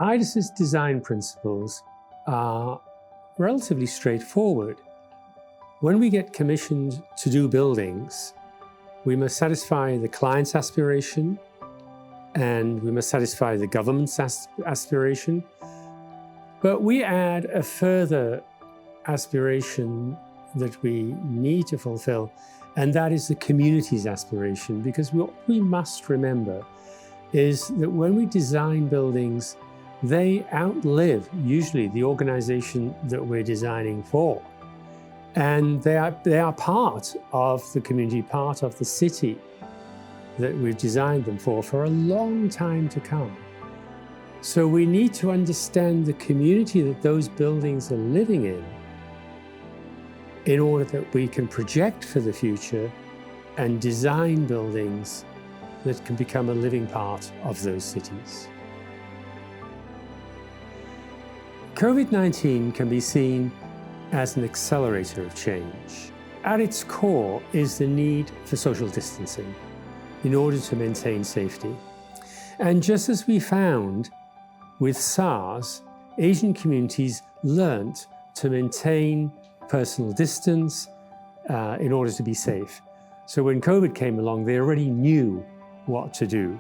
Aedas's design principles are relatively straightforward. When we get commissioned to do buildings, we must satisfy the client's aspiration and we must satisfy the government's aspiration. But we add a further aspiration that we need to fulfill, and that is the community's aspiration, because what we must remember is that when we design buildings, they outlive usually the organization that we're designing for. And they are part of the community, part of the city that we've designed them for a long time to come. So we need to understand the community that those buildings are living in order that we can project for the future and design buildings that can become a living part of those cities. COVID-19 can be seen as an accelerator of change. At its core is the need for social distancing in order to maintain safety. And just as we found with SARS, Asian communities learnt to maintain personal distance in order to be safe. So when COVID came along, they already knew what to do.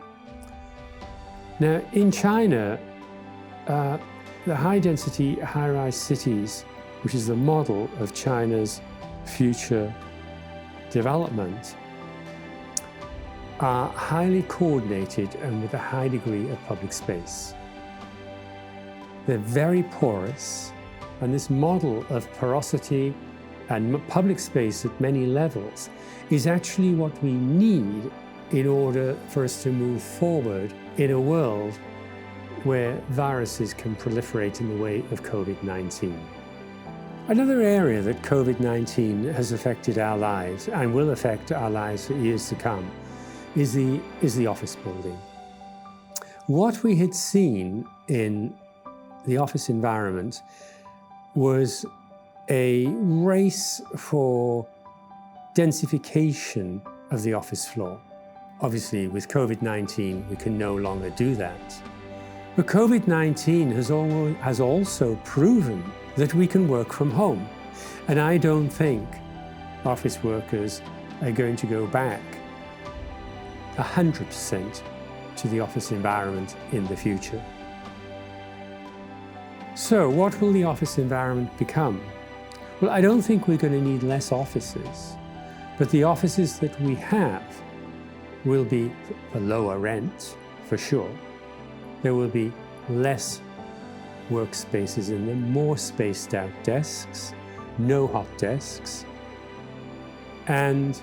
Now, in China, the high-density, high-rise cities, which is the model of China's future development, are highly coordinated and with a high degree of public space. They're very porous, and this model of porosity and public space at many levels is actually what we need in order for us to move forward in a world where viruses can proliferate in the way of COVID-19. Another area that COVID-19 has affected our lives and will affect our lives for years to come is the office building. What we had seen in the office environment was a race for densification of the office floor. Obviously, with COVID-19, we can no longer do that. But COVID-19 has also proven that we can work from home. And I don't think office workers are going to go back 100% to the office environment in the future. So what will the office environment become? Well, I don't think we're going to need less offices, but the offices that we have will be for lower rent, for sure. There will be less workspaces in them, more spaced out desks, no hot desks. And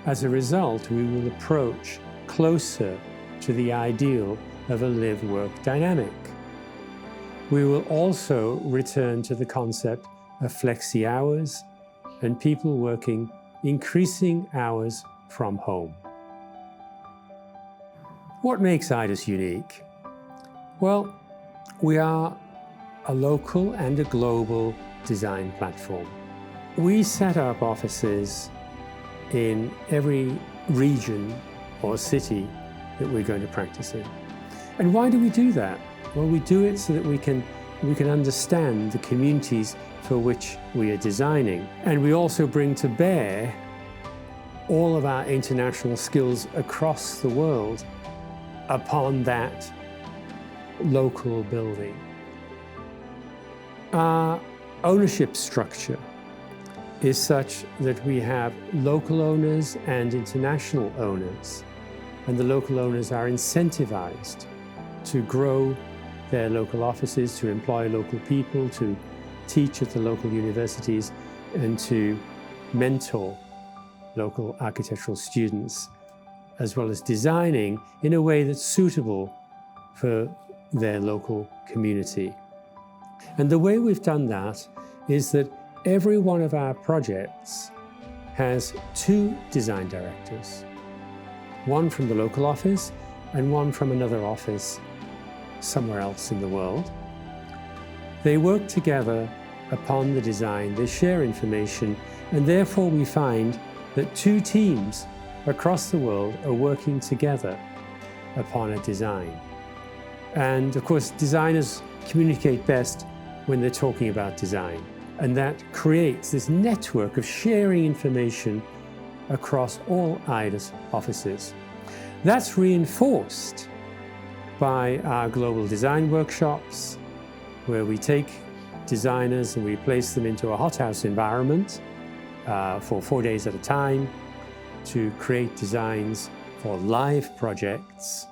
as a result, we will approach closer to the ideal of a live-work dynamic. We will also return to the concept of flexi hours and people working increasing hours from home. What makes Aedas unique? Well, we are a local and a global design platform. We set up offices in every region or city that we're going to practice in. And why do we do that? Well, we do it so that we can understand the communities for which we are designing. And we also bring to bear all of our international skills across the world upon that local building. Our ownership structure is such that we have local owners and international owners, and the local owners are incentivized to grow their local offices, to employ local people, to teach at the local universities, and to mentor local architectural students, as well as designing in a way that's suitable for their local community. And the way we've done that is that every one of our projects has two design directors, one from the local office and one from another office somewhere else in the world. They work together upon the design, they share information, and therefore we find that two teams across the world are working together upon a design. And of course, designers communicate best when they're talking about design. And that creates this network of sharing information across all Aedas offices. That's reinforced by our global design workshops, where we take designers and we place them into a hothouse environment for 4 days at a time to create designs for live projects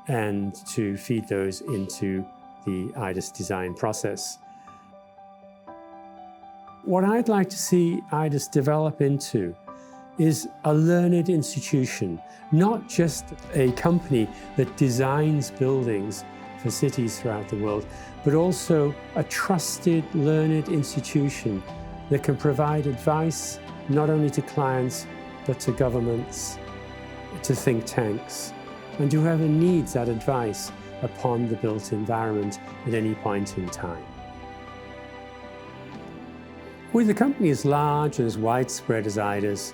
and to feed those into the Aedas design process. What I'd like to see Aedas develop into is a learned institution, not just a company that designs buildings for cities throughout the world, but also a trusted, learned institution that can provide advice not only to clients, but to governments, to think tanks, and to whoever needs that advice upon the built environment at any point in time. With a company as large and as widespread as Aedas,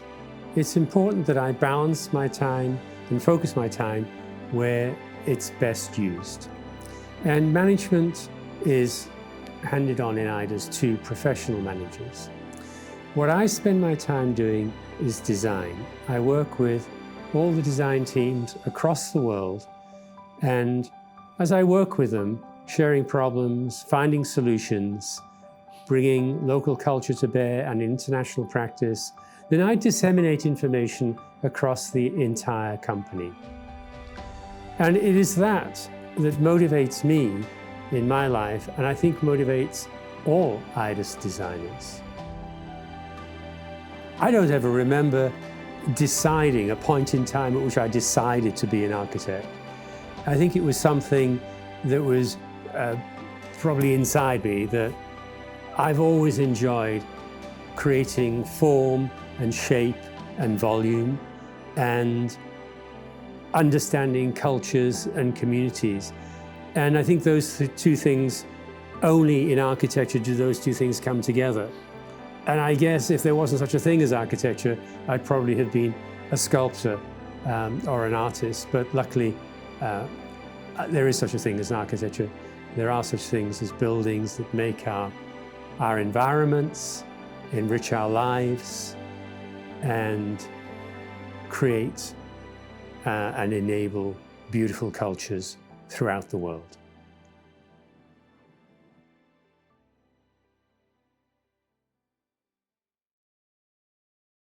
it's important that I balance my time and focus my time where it's best used. And management is handed on in Aedas to professional managers. What I spend my time doing is design. I work with all the design teams across the world, and as I work with them, sharing problems, finding solutions, bringing local culture to bear and international practice, then I disseminate information across the entire company. And it is that motivates me in my life, and I think motivates all Aedas designers. I don't ever remember deciding a point in time at which I decided to be an architect. I think it was something that was probably inside me, that I've always enjoyed creating form and shape and volume and understanding cultures and communities. And I think those two things, only in architecture do those two things come together. And I guess if there wasn't such a thing as architecture, I'd probably have been a sculptor or an artist. But luckily, there is such a thing as an architecture. There are such things as buildings that make our environments, enrich our lives, and create and enable beautiful cultures throughout the world.